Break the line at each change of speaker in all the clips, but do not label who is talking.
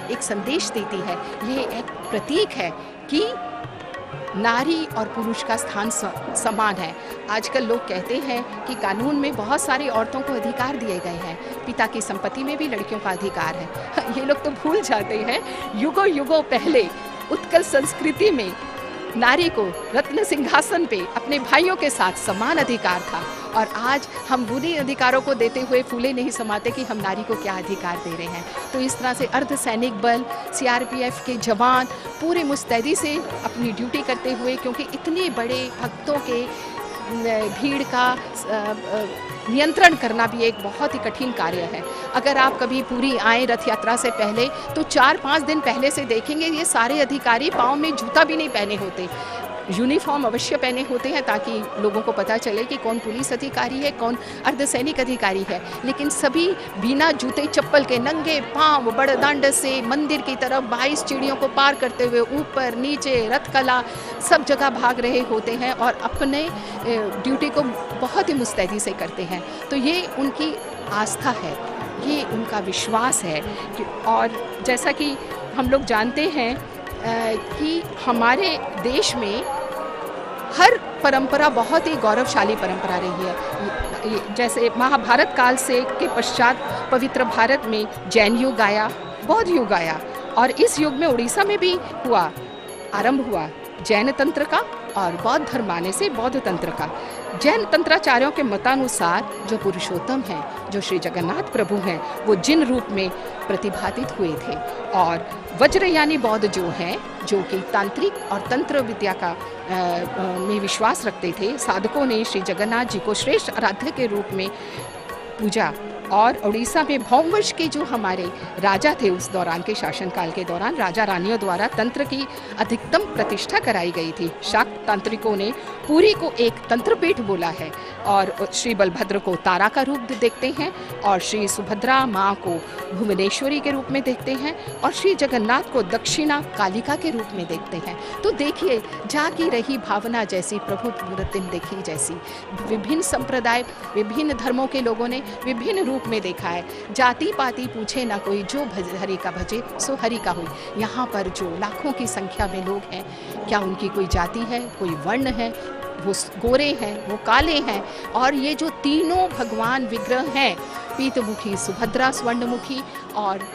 एक संदेश देती है। ये एक प्रतीक है कि नारी और पुरुष का स्थान समान है। आजकल लोग कहते हैं कि कानून में बहुत सारी औरतों को अधिकार दिए गए हैं, पिता की संपत्ति में भी लड़कियों का अधिकार है। ये लोग तो भूल जाते हैं युगों युगों पहले उत्कल संस्कृति में नारी को रत्न सिंहासन पे अपने भाइयों के साथ समान अधिकार था, और आज हम बुरी अधिकारों को देते हुए फूले नहीं समाते कि हम नारी को क्या अधिकार दे रहे हैं। तो इस तरह से अर्धसैनिक बल, सीआरपीएफ के जवान पूरी मुस्तैदी से अपनी ड्यूटी करते हुए, क्योंकि इतने बड़े भक्तों के भीड़ का नियंत्रण करना भी एक बहुत ही कठिन कार्य है। अगर आप कभी पुरी आए रथ यात्रा से पहले तो 4-5 दिन पहले से देखेंगे ये सारे अधिकारी पाँव में जूता भी नहीं पहने होते, यूनिफॉर्म अवश्य पहने होते हैं ताकि लोगों को पता चले कि कौन पुलिस अधिकारी है, कौन अर्धसैनिक अधिकारी है। लेकिन सभी बिना जूते चप्पल के नंगे पाँव बड़दांड से मंदिर की तरफ 22 सीढ़ियों को पार करते हुए ऊपर नीचे रथकला सब जगह भाग रहे होते हैं और अपने ड्यूटी को बहुत ही मुस्तैदी से करते हैं। तो ये उनकी आस्था है, ये उनका विश्वास है। और जैसा कि हम लोग जानते हैं कि हमारे देश में हर परंपरा बहुत ही गौरवशाली परंपरा रही है। जैसे महाभारत काल से के पश्चात पवित्र भारत में जैन युग आया, बौद्ध युग आया, और इस युग में उड़ीसा में भी आरंभ हुआ जैन तंत्र का, और बौद्ध धर्म आने से बौद्ध तंत्र का। जैन तंत्राचार्यों के मतानुसार जो पुरुषोत्तम हैं, जो श्री जगन्नाथ प्रभु हैं, वो जिन रूप में प्रतिभातित हुए थे, और वज्रयानी बौद्ध जो हैं, जो कि तांत्रिक और तंत्र विद्या का में विश्वास रखते थे, साधकों ने श्री जगन्नाथ जी को श्रेष्ठ आराध्य के रूप में पूजा। और उड़ीसा में भौमवश के जो हमारे राजा थे उस दौरान के शासनकाल के दौरान राजा रानियों द्वारा तंत्र की अधिकतम प्रतिष्ठा कराई गई थी। शाक्त तांत्रिकों ने पुरी को एक तंत्रपीठ बोला है, और श्री बलभद्र को तारा का रूप देखते हैं, और श्री सुभद्रा माँ को भुवनेश्वरी के रूप में देखते हैं, और श्री जगन्नाथ को दक्षिणा कालिका के रूप में देखते हैं। तो देखिए, जागी रही भावना जैसी प्रभु प्रतिम देखी जैसी। विभिन्न संप्रदाय, विभिन्न धर्मों के लोगों ने विभिन्न रूप में देखा है। जाति पाति पूछे ना कोई, जो हरि का भजे सो हरि का होई। यहाँ पर जो लाखों की संख्या में लोग हैं, क्या उनकी कोई जाति है, कोई वर्ण है? वो गोरे हैं, वो काले हैं, और ये जो तीनों भगवान विग्रह हैं, पीतमुखी सुभद्रा, स्वर्णमुखी और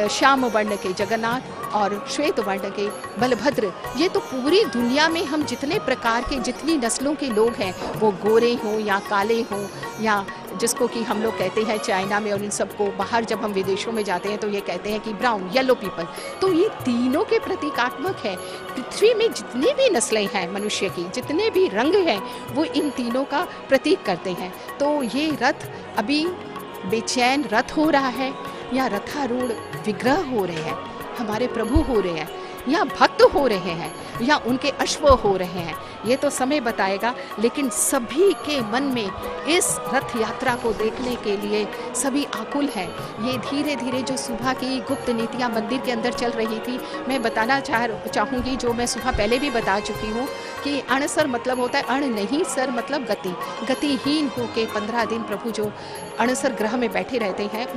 श्याम वर्ण के जगन्नाथ और श्वेत वर्ण के बलभद्र, ये तो पूरी दुनिया में हम जितने प्रकार के, जितनी नस्लों के लोग हैं, वो गोरे हों या काले हों, या जिसको कि हम लोग कहते हैं चाइना में, और इन सबको बाहर जब हम विदेशों में जाते हैं तो ये कहते हैं कि ब्राउन, येलो पीपल। तो ये तीनों के प्रतीकात्मक है। पृथ्वी में जितनी भी नस्लें हैं मनुष्य की, जितने भी रंग हैं, वो इन तीनों का प्रतीक करते हैं। तो ये रथ अभी बेचैन रथ हो रहा है, या रथारूढ़ विग्रह हो रहे हैं, हमारे प्रभु हो रहे हैं, या भक्त हो रहे हैं, या उनके अश्व हो रहे हैं, ये तो समय बताएगा। लेकिन सभी के मन में इस रथ यात्रा को देखने के लिए सभी आकुल हैं। ये धीरे धीरे जो सुबह की गुप्त नीतियाँ मंदिर के अंदर चल रही थी, मैं बताना चाहूँगी, जो मैं सुबह पहले भी बता चुकी हूँ कि अण सर मतलब होता है, अण नहीं सर मतलब गति, गतिहीन होके 15 दिन प्रभु जो अणसर ग्रह में बैठे रहते हैं,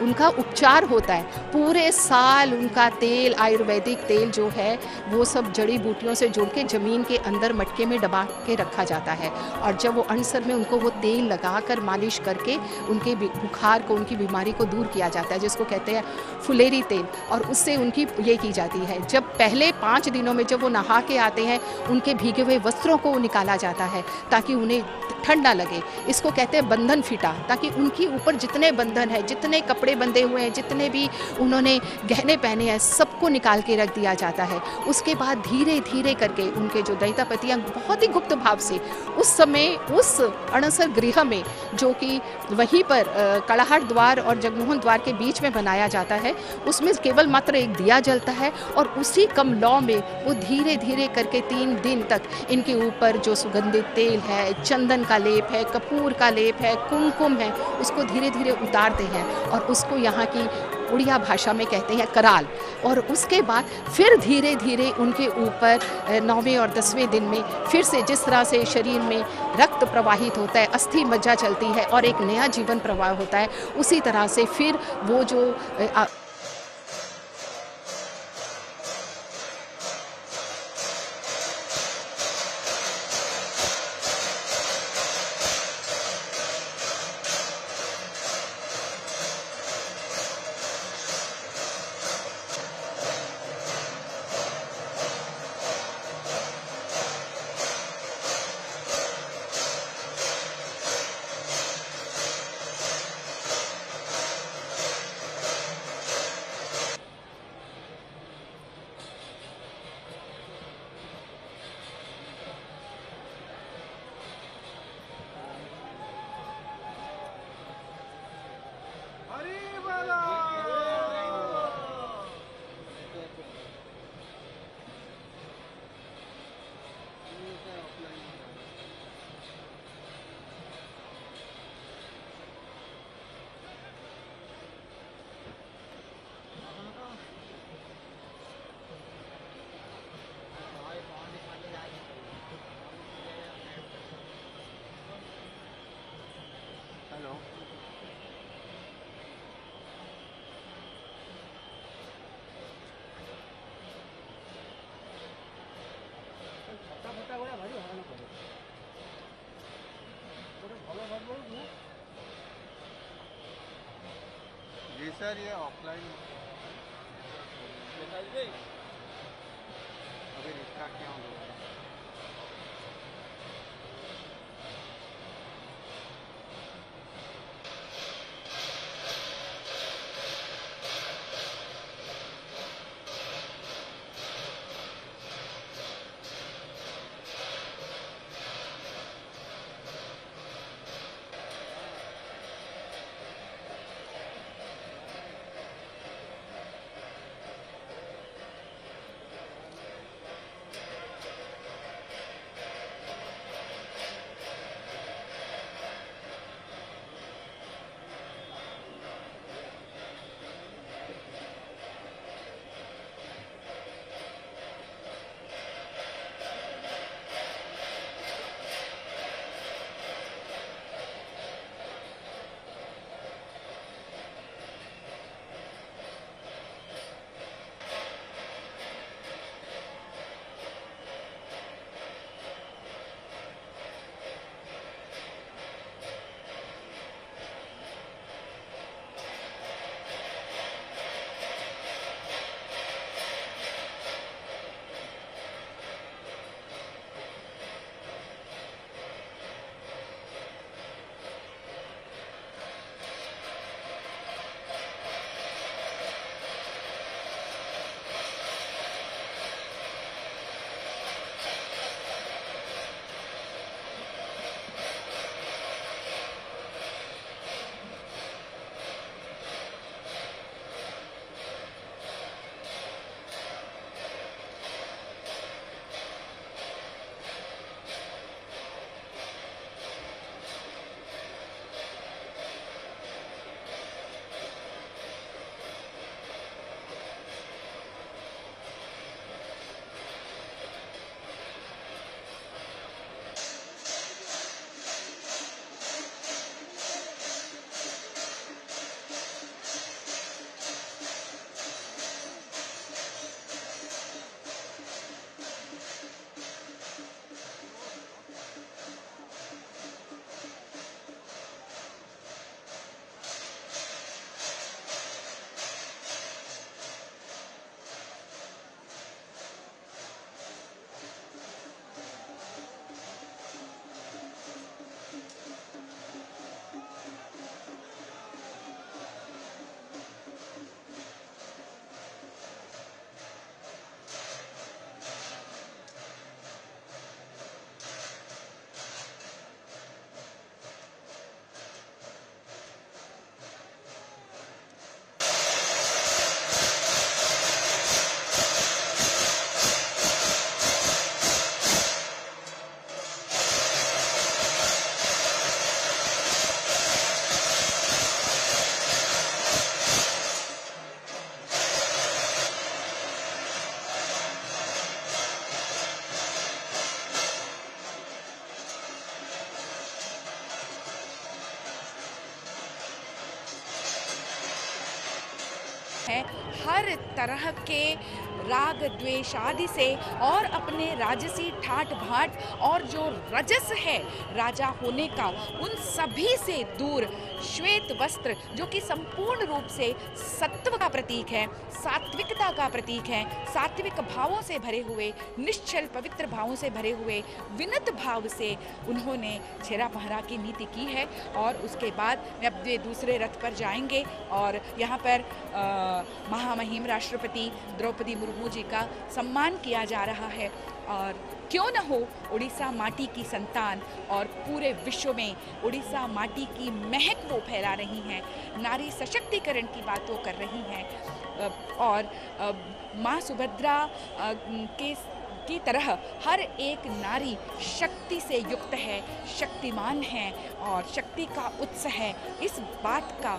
उनका उपचार होता है। पूरे साल उनका तेल, आयुर्वेदिक तेल जो है, वो सब जड़ी बूटियों से जोड़ के ज़मीन के अंदर मटके में दबा के रखा जाता है, और जब वो अणसर में उनको वो तेल लगाकर मालिश करके उनके बुखार को, उनकी बीमारी को दूर किया जाता है, जिसको कहते हैं फुलेरी तेल, और उससे उनकी ये की जाती है। जब पहले 5 दिनों में जब वो नहा के आते हैं, उनके भीगे हुए वस्त्रों को निकाला जाता है ताकि उन्हें ठंड ना लगे। इसको कहते हैं बंधन फिटा, ताकि उनके ऊपर जितने बंधन है, जितने कपड़े बंधे हुए हैं, जितने भी उन्होंने गहने पहने हैं, सबको निकाल के रख दिया जाता है। उसके बाद धीरे धीरे करके उनके जो दैतापतियाँ बहुत ही गुप्त भाव से उस समय उस अणसर गृह में, जो कि वहीं पर कड़ाहट द्वार और जगमोहन द्वार के बीच में बनाया जाता है, उसमें केवल मात्र एक दिया जलता है, और उसी कम लौ में वो धीरे धीरे करके 3 दिन तक इनके ऊपर जो सुगंधित तेल है, चंदन का लेप है, कपूर का लेप है, कुमकुम है, उसको धीरे धीरे उतारते हैं, और उसको यहाँ की उड़िया भाषा में कहते हैं कराल। और उसके बाद फिर धीरे धीरे उनके ऊपर 9वें और 10वें दिन में फिर से जिस तरह से शरीर में रक्त प्रवाहित होता है, अस्थि मज्जा चलती है और एक नया जीवन प्रवाह होता है, उसी तरह से फिर वो जो
सर ये ऑफलाइन अभी रिश्ता क्या होगा?
है हर तरह के राग द्वेष आदि से और अपने राजसी ठाट भाट और जो रजस है राजा होने का उन सभी से दूर श्वेत वस्त्र जो कि संपूर्ण रूप से सत्व का प्रतीक है, सात्विकता का प्रतीक है, सात्विक भावों से भरे हुए, निश्चल पवित्र भावों से भरे हुए, विनत भाव से उन्होंने छेरा पहरा की नीति की है। और उसके बाद वे अपने दूसरे रथ पर जाएंगे और यहाँ पर महामहिम राष्ट्रपति द्रौपदी मुर्मू जी का सम्मान किया जा रहा है। और क्यों न हो, उड़ीसा माटी की संतान और पूरे विश्व में उड़ीसा माटी की महक वो फैला रही हैं, नारी सशक्तिकरण की बात वो कर रही हैं और माँ सुभद्रा की तरह हर एक नारी शक्ति से युक्त है, शक्तिमान है और शक्ति का उत्स है। इस बात का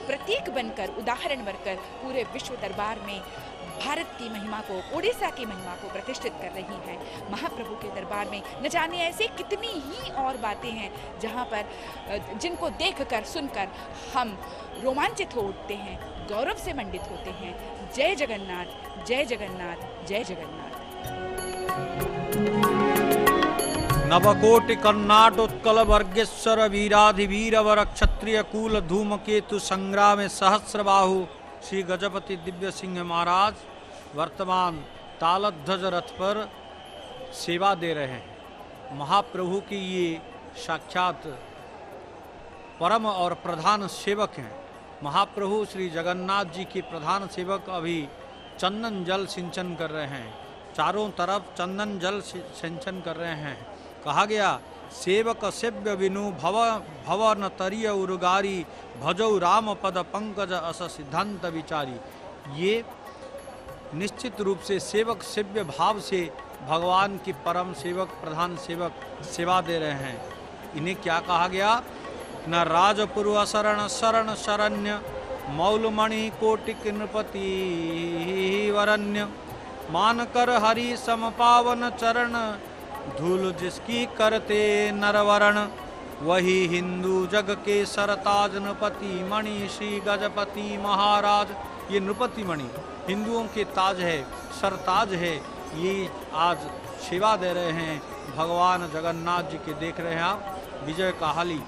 प्रतीक बनकर, उदाहरण बनकर पूरे विश्व दरबार में भारत की महिमा को, उड़ीसा की महिमा को प्रतिष्ठित कर रही है। महाप्रभु के दरबार में न जाने ऐसी कितनी ही और बातें हैं जहाँ पर जिनको देखकर सुनकर हम रोमांचित हो उठते हैं, गौरव से मंडित होते हैं। जय जगन्नाथ, जय जगन्नाथ, जय जगन्नाथ।
नवकोटि कर्नाटोत्कल वर्गेश्वर वीराधिवीरवर क्षत्रिय कूल धूमकेतु संग्राम सहस्रबाहु श्री गजपति दिव्य सिंह महाराज वर्तमान तालध्वज रथ पर सेवा दे रहे हैं। महाप्रभु की ये साक्षात परम और प्रधान सेवक हैं। महाप्रभु श्री जगन्नाथ जी के प्रधान सेवक अभी चंदन जल सिंचन कर रहे हैं, चारों तरफ चंदन जल सिंचन कर रहे हैं। कहा गया सेवक सेव्य विनु भवन तरिय उर्गारी भजौ राम पद पंकज अस सिद्धांत विचारी। ये निश्चित रूप से सेवक सेव्य भाव से भगवान की परम सेवक प्रधान सेवक सेवा दे रहे हैं। इन्हें क्या कहा गया? न राजपुर शरण शरण शरण्य मौलमणि कोटिक नृपति वरण्य मान कर हरि समपावन चरण धूल जिसकी करते नरवरण वही हिंदू जग के सरताज नृपति मणि श्री गजपति महाराज। ये नृपति मणि हिंदुओं के ताज है, सरताज है। ये आज सेवा दे रहे हैं भगवान जगन्नाथ जी के। देख रहे हैं आप विजय काहाली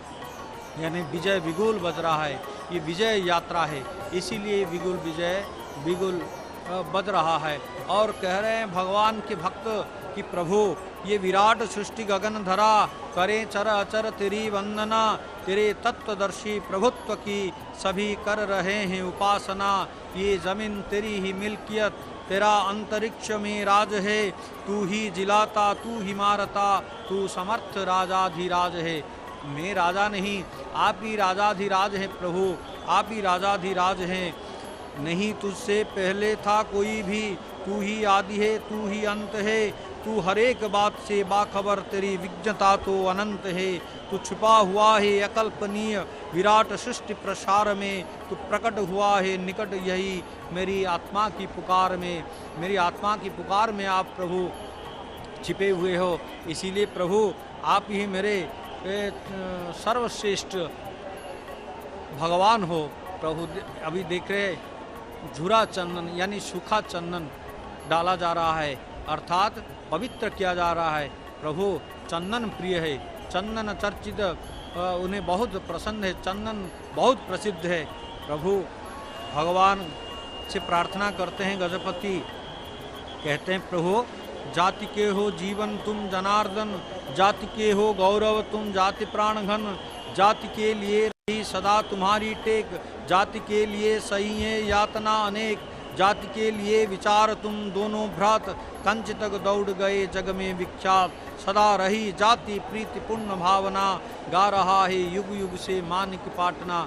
यानी विजय बिगुल बज रहा है। ये विजय यात्रा है, इसीलिए बिगुल बज रहा है। और कह रहे हैं भगवान के भक्त कि प्रभु ये विराट सृष्टि गगन धरा करें चर अचर तेरी वंदना, तेरे तत्वदर्शी प्रभुत्व की सभी कर रहे हैं उपासना। ये जमीन तेरी ही मिल्कियत, तेरा अंतरिक्ष में राज है, तू ही जिलाता तू ही मारता, तू समर्थ राजाधिराज है। मैं राजा नहीं, आप ही राजाधिराज हैं प्रभु, आप ही राजाधिराज हैं। नहीं तुझसे पहले था कोई भी, तू ही आदि है तू ही अंत है, तू हर एक बात से बाखबर, तेरी विज्ञता तो अनंत है। तू छुपा हुआ है अकल्पनीय विराट सृष्टि प्रसार में, तू प्रकट हुआ है निकट यही मेरी आत्मा की पुकार में। मेरी आत्मा की पुकार में आप प्रभु छिपे हुए हो, इसीलिए प्रभु आप ही मेरे सर्वश्रेष्ठ भगवान हो। प्रभु अभी देख रहे झूरा चंदन यानी सूखा चंदन डाला जा रहा है, अर्थात पवित्र किया जा रहा है। प्रभु चंदन प्रिय है, चंदन चर्चित उन्हें बहुत पसंद है, चंदन बहुत प्रसिद्ध है। प्रभु भगवान से प्रार्थना करते हैं गजपति, कहते हैं प्रभु जाति के हो जीवन तुम जनार्दन, जाति के हो गौरव तुम जाति प्राण घन, जाति के लिए रही सदा तुम्हारी टेक, जाति के लिए सही है यातना अनेक, जाति के लिए विचार तुम दोनों भ्रात, कंच तक दौड़ गए जग में विख्यात, सदा रही जाति प्रीति पुण्य भावना, गा रहा है युग युग से मानिक पाटना।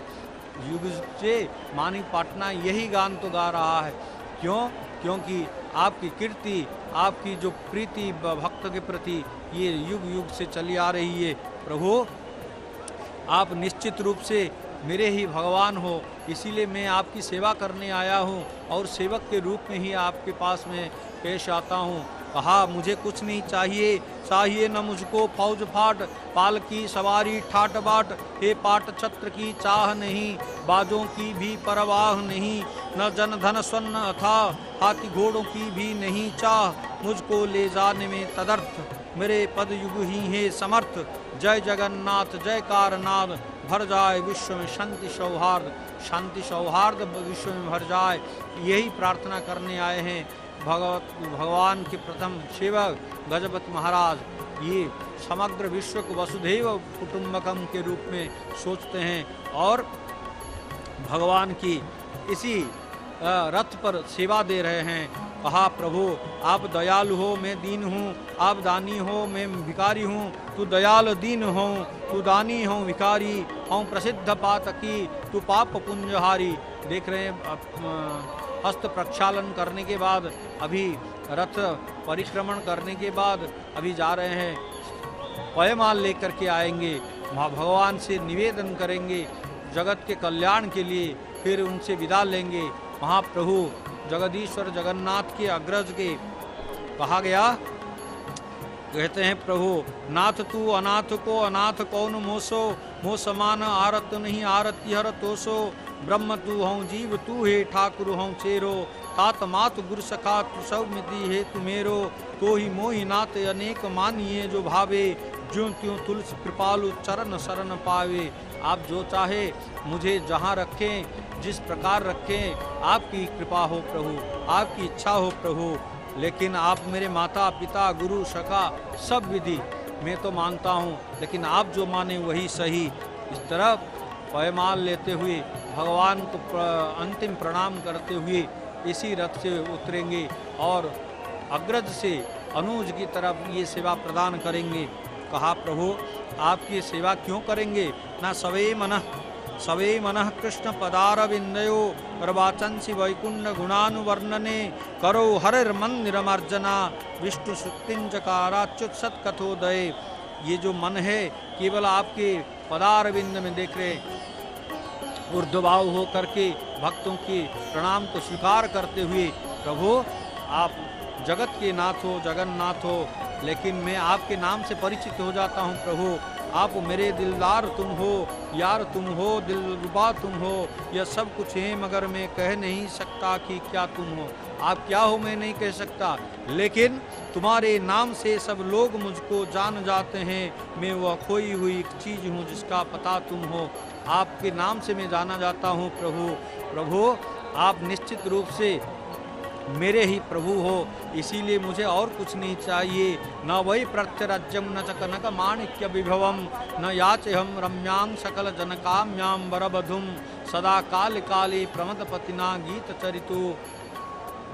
युग से मानिक पाटना यही गान तो गा रहा है। क्यों? क्योंकि आपकी कीर्ति, आपकी जो प्रीति भक्त के प्रति ये युग युग से चली आ रही है। प्रभु आप निश्चित रूप से मेरे ही भगवान हो, इसीलिए मैं आपकी सेवा करने आया हूँ और सेवक के रूप में ही आपके पास में पेश आता हूँ। कहा मुझे कुछ नहीं चाहिए, चाहिए न मुझको फौज फाट, पाल की सवारी ठाट बाट, हे पाट छत्र की चाह नहीं, बाजों की भी परवाह नहीं, न जन धन स्वर्ण अथा, हाथी घोड़ों की भी नहीं चाह, मुझको ले जाने में तदर्थ, मेरे पद युग ही है समर्थ। जय जगन्नाथ जयकार नाद, भर जाए विश्व में शांति सौहार्द, शांति सौहार्द विश्व में भर जाए। यही प्रार्थना करने आए हैं भगवान के प्रथम सेवक गजपति महाराज। ये समग्र विश्व को वसुधैव कुटुंबकम के रूप में सोचते हैं और भगवान की इसी रथ पर सेवा दे रहे हैं। कहा प्रभु आप दयालु हो मैं दीन हूँ, आप दानी हो मैं भिखारी हूँ, तू दयाल दीन हो, तू दानी हो भिखारी हूँ, प्रसिद्ध पातकी तू पाप पुंजहारी। देख रहे हैं हस्त प्रक्षालन करने के बाद, अभी रथ परिक्रमण करने के बाद अभी जा रहे हैं, पयमाल लेकर के आएंगे, भगवान से निवेदन करेंगे जगत के कल्याण के लिए, फिर उनसे विदा लेंगे। महाप्रभु जगदीश्वर जगन्नाथ के अग्रज के कहा गया, कहते हैं प्रभु नाथ तू अनाथ को अनाथ कौन मोसो, मोह समान आरत नहीं आरती हर तोसो, ब्रह्म तू हूँ जीव तू है ठाकुर हूँ चेरो, तात मात गुर सखा तु सब मिति हे तु मेरो तो ही मोहि नाथ अनेक मानिए जो भावे ज्यों त्यों तुलसी कृपालु चरण शरण पावे। आप जो चाहे मुझे जहाँ रखें, जिस प्रकार रखें, आपकी कृपा हो प्रभु, आपकी इच्छा हो प्रभु। लेकिन आप मेरे माता पिता गुरु सखा सब विधि मैं तो मानता हूँ, लेकिन आप जो माने वही सही। इस तरह पैमाल लेते हुए भगवान को अंतिम प्रणाम करते हुए इसी रथ से उतरेंगे और अग्रज से अनुज की तरफ ये सेवा प्रदान करेंगे। कहा प्रभु आपकी सेवा क्यों करेंगे? ना सवे मनः कृष्ण पदारविंदयो प्रवाचंसी वैकुंठ गुणानुवर्णने करो हरिर मंदिरमर्जना विष्णु शुक्तिंचकाराच्युत सत्कथोदय। ये जो मन है केवल आपके पदारविंद में देख रहे, ऊर्ध्वभाव हो करके भक्तों के प्रणाम को स्वीकार करते हुए, प्रभु आप जगत के नाथ हो, जगन्नाथ हो, लेकिन मैं आपके नाम से परिचित हो जाता हूँ प्रभु। आप मेरे दिलदार तुम हो, यार तुम हो, दिलरुबा तुम हो, यह सब कुछ है मगर मैं कह नहीं सकता कि क्या तुम हो। आप क्या हो मैं नहीं कह सकता, लेकिन तुम्हारे नाम से सब लोग मुझको जान जाते हैं। मैं वह खोई हुई एक चीज़ हूँ जिसका पता तुम हो। आपके नाम से मैं जाना जाता हूँ प्रभु। प्रभु आप निश्चित रूप से मेरे ही प्रभु हो, इसीलिए मुझे और कुछ नहीं चाहिए। न वही प्रत्यराज्यम न च कनक माणिक्य विभवम न याचहम रम्यां सकल जनकाम्यां वरबधुम सदा काल काले प्रमदपतिना गीत चरितो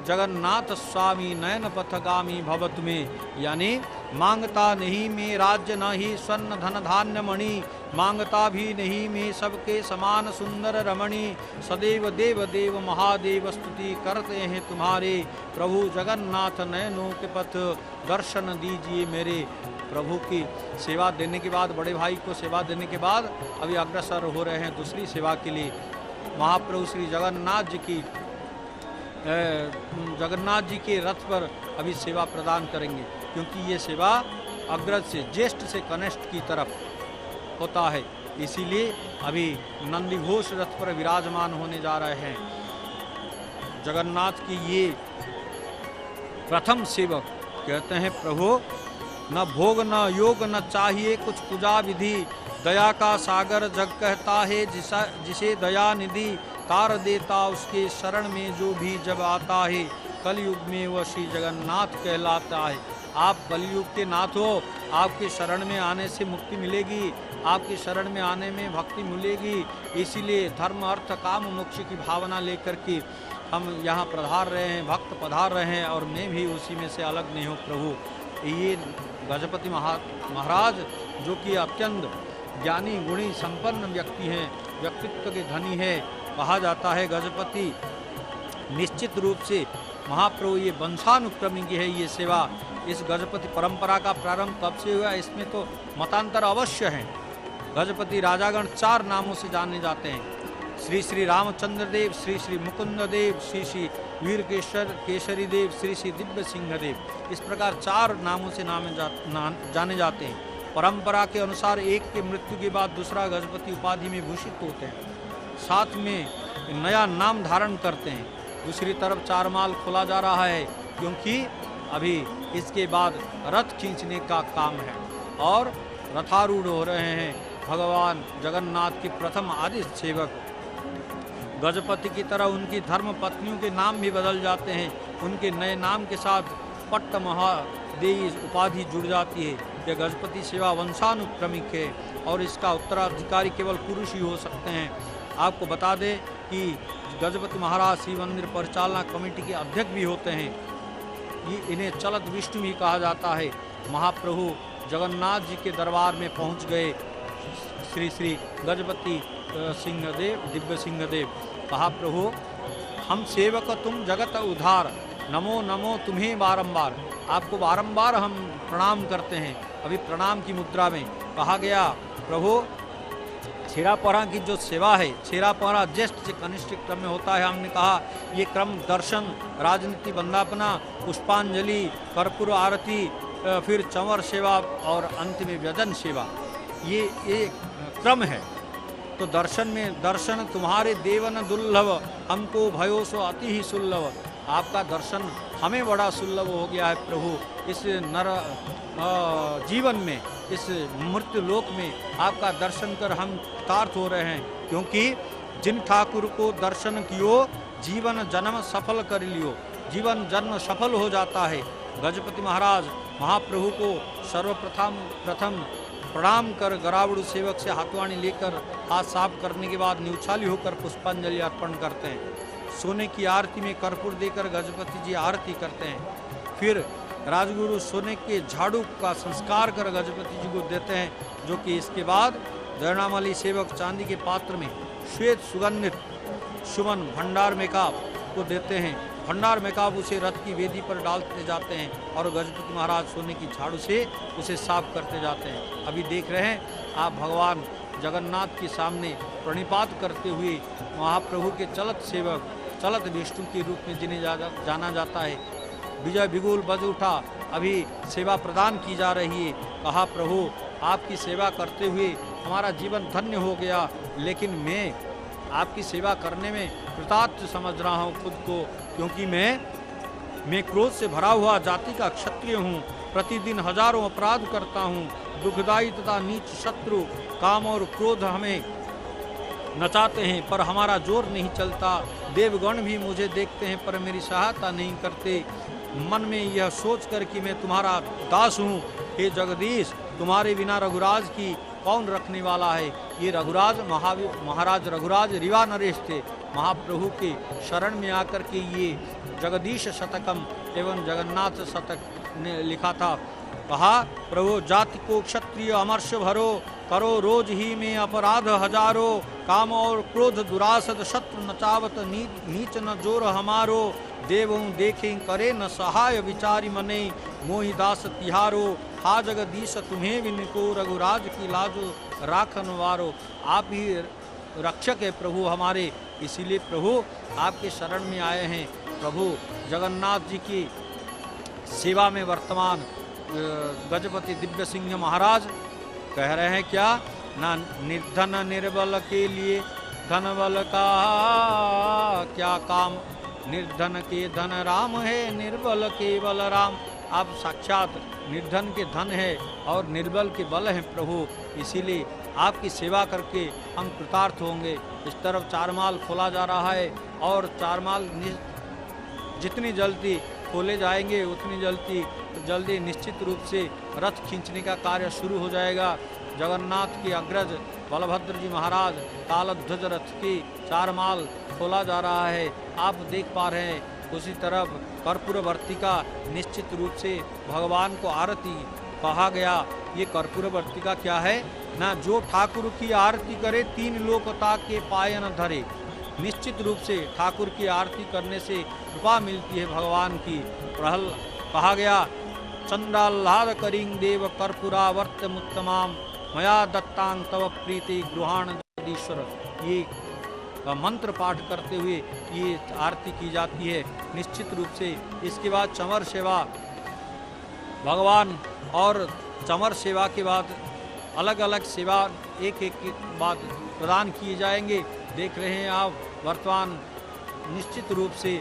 जगन्नाथ स्वामी नयन पथगामी भवत में। यानी मांगता नहीं मैं राज्य न ही स्वर्ण धन धान्य मणि, मांगता भी नहीं मैं सबके समान सुंदर रमणी। सदैव देव देव महादेव स्तुति करते हैं तुम्हारे, प्रभु जगन्नाथ नयनों के पथ दर्शन दीजिए मेरे। प्रभु की सेवा देने के बाद, बड़े भाई को सेवा देने के बाद अभी अग्रसर हो रहे हैं दूसरी सेवा के लिए। महाप्रभु श्री जगन्नाथ जी के रथ पर अभी सेवा प्रदान करेंगे, क्योंकि ये सेवा अग्रज से, ज्येष्ठ से कनिष्ठ की तरफ होता है। इसीलिए अभी नंदीघोष रथ पर विराजमान होने जा रहे हैं। जगन्नाथ की ये प्रथम सेवक कहते हैं, प्रभु न भोग न योग न चाहिए कुछ पूजा विधि, दया का सागर जग कहता है जिसे दया निधि, तार देता उसके शरण में जो भी जब आता है, कलयुग में वह श्री जगन्नाथ कहलाता है। आप कलयुग के नाथ हो, आपके शरण में आने से मुक्ति मिलेगी, आपके शरण में आने में भक्ति मिलेगी। इसीलिए धर्म अर्थ काम मोक्ष की भावना लेकर के हम यहाँ पधार रहे हैं, भक्त पधार रहे हैं, और मैं भी उसी में से अलग नहीं हूँ प्रभु। ये गजपति महाराज जो कि अत्यंत ज्ञानी गुणी संपन्न व्यक्ति हैं, व्यक्तित्व के धनी है, कहा जाता है गजपति। निश्चित रूप से महाप्रभु ये वंशानुक्रमी की है ये सेवा। इस गजपति परंपरा का प्रारंभ कब से हुआ, इसमें तो मतांतर अवश्य हैं। गजपति राजागण 4 नामों से जाने जाते हैं, श्री श्री रामचंद्र देव, श्री श्री मुकुंद देव, श्री श्री वीर केशरी देव, श्री श्री दिव्य सिंह देव। इस प्रकार 4 नामों से जाने जाते हैं। परंपरा के अनुसार एक के मृत्यु के बाद दूसरा गजपति उपाधि में भूषित होते हैं, साथ में नया नाम धारण करते हैं। दूसरी तरफ चारमाल खोला जा रहा है, क्योंकि अभी इसके बाद रथ खींचने का काम है और रथारूढ़ हो रहे हैं भगवान जगन्नाथ के प्रथम आदि सेवक। गजपति की तरह उनकी धर्म पत्नियों के नाम भी बदल जाते हैं, उनके नए नाम के साथ पट्ट महादेवी उपाधि जुड़ जाती है। यह गजपति सेवा वंशानुक्रमिक है और इसका उत्तराधिकारी केवल पुरुष ही हो सकते हैं। आपको बता दें कि गजपति महाराज श्री मंदिर परिचालना कमेटी के अध्यक्ष भी होते हैं। ये इन्हें चलत विष्णु भी कहा जाता है। महाप्रभु जगन्नाथ जी के दरबार में पहुंच गए श्री श्री गजपति सिंहदेव, दिव्य सिंहदेव। कहा प्रभु हम सेवक तुम जगत उद्धार, नमो नमो तुम्हें बारंबार। आपको बारंबार हम प्रणाम करते हैं। अभी प्रणाम की मुद्रा में कहा गया, प्रभु छेरापहरा की जो सेवा है, छेरापहरा ज्येष्ठ से कनिष्ठ क्रम में होता है। हमने कहा ये क्रम दर्शन, राजनीति, वंदापना, पुष्पांजलि, कर्पूर आरती, फिर चंवर सेवा और अंत में व्यजन सेवा, ये क्रम है। तो दर्शन में, दर्शन तुम्हारे देवन दुर्लभ, हमको भयो सो अति ही सुलभ। आपका दर्शन हमें बड़ा सुलभ हो गया है प्रभु। इस नर जीवन में, इस मृत्यु लोक में आपका दर्शन कर हम कृतार्थ हो रहे हैं, क्योंकि जिन ठाकुर को दर्शन कियो जीवन जन्म सफल कर लियो। जीवन जन्म सफल हो जाता है। गजपति महाराज महाप्रभु को प्रथम प्रणाम कर गरावड़ू सेवक से हाथवाणी लेकर हाथ साफ करने के बाद न्यूछाली होकर पुष्पांजलि अर्पण करते हैं। सोने की आरती में कर्पूर देकर गजपति जी आरती करते हैं। फिर राजगुरु सोने के झाड़ू का संस्कार कर गजपति जी को देते हैं, जो कि इसके बाद जयनामली सेवक चांदी के पात्र में श्वेत सुगंधित सुमन भंडार मेकाब को देते हैं। भंडार मेकाब उसे रथ की वेदी पर डालते जाते हैं और गजपति महाराज सोने की झाड़ू से उसे साफ करते जाते हैं। अभी देख रहे हैं आप भगवान जगन्नाथ के सामने प्रणिपात करते हुए महाप्रभु के चलत सेवक, चलत विष्णु के रूप में जिन्हें जाना जाता है। विजय बिगुल बज उठा, अभी सेवा प्रदान की जा रही है। कहा प्रभु आपकी सेवा करते हुए हमारा जीवन धन्य हो गया, लेकिन मैं आपकी सेवा करने में कृतार्थ समझ रहा हूँ खुद को, क्योंकि मैं क्रोध से भरा हुआ जाति का क्षत्रिय हूँ। प्रतिदिन हजारों अपराध करता हूँ। दुखदायी तथा नीच शत्रु काम और क्रोध हमें नचाते हैं, पर हमारा जोर नहीं चलता। देवगण भी मुझे देखते हैं पर मेरी सहायता नहीं करते। मन में यह सोचकर कि मैं तुम्हारा दास हूँ, हे जगदीश तुम्हारे बिना रघुराज की कौन रखने वाला है। ये रघुराज महाराज रघुराज रीवा नरेश थे। महाप्रभु के शरण में आकर के ये जगदीश शतकम एवं जगन्नाथ शतक ने लिखा था। कहा प्रभु जाति को क्षत्रिय अमर्ष भरो, करो रोज ही में अपराध हजारों। काम और क्रोध दुरासद शत्रु नचावत नीच न जोर हमारो। देवों देखें करे न सहाय विचारी मने, मोहि दास तिहारो। हा जगदीश तुम्हें विनको, रघुराज की लाजो राखन वारो। आप ही रक्षक है प्रभु हमारे, इसीलिए प्रभु आपके शरण में आए हैं। प्रभु जगन्नाथ जी की सेवा में वर्तमान गजपति दिव्य सिंह महाराज कह रहे हैं क्या ना, निर्धन निर्बल के लिए धन बल का क्या काम। निर्धन के धन राम है, निर्बल के बल राम। आप साक्षात निर्धन के धन है और निर्बल के बल हैं प्रभु, इसीलिए आपकी सेवा करके हम कृतार्थ होंगे। इस तरफ चारमाल खोला जा रहा है और चारमाल जितनी जल्दी खोले जाएंगे उतनी जल्दी निश्चित रूप से रथ खींचने का कार्य शुरू हो जाएगा। जगन्नाथ के अग्रज बलभद्र जी महाराज तालध्वज रथ की चारमाल खोला जा रहा है, आप देख पा रहे हैं। उसी तरफ कर्पूर वर्तिका निश्चित रूप से भगवान को आरती कहा गया। ये कर्पूर वर्तिका क्या है ना, जो ठाकुर की आरती करे तीन लोकता के पायन धरे। निश्चित रूप से ठाकुर की आरती करने से कृपा मिलती है भगवान की। प्रहल कहा गया चंद्राह्लाद करिंग देव कर्पूरावर्त मुत्तमाम, मया दत्तांग तव प्रीति गृहाण जगदीश्वर। ये मंत्र पाठ करते हुए ये आरती की जाती है निश्चित रूप से। इसके बाद चमर सेवा भगवान, और चमर सेवा के बाद अलग अलग सेवा एक के बाद प्रदान किए जाएंगे। देख रहे हैं आप वर्तमान निश्चित रूप से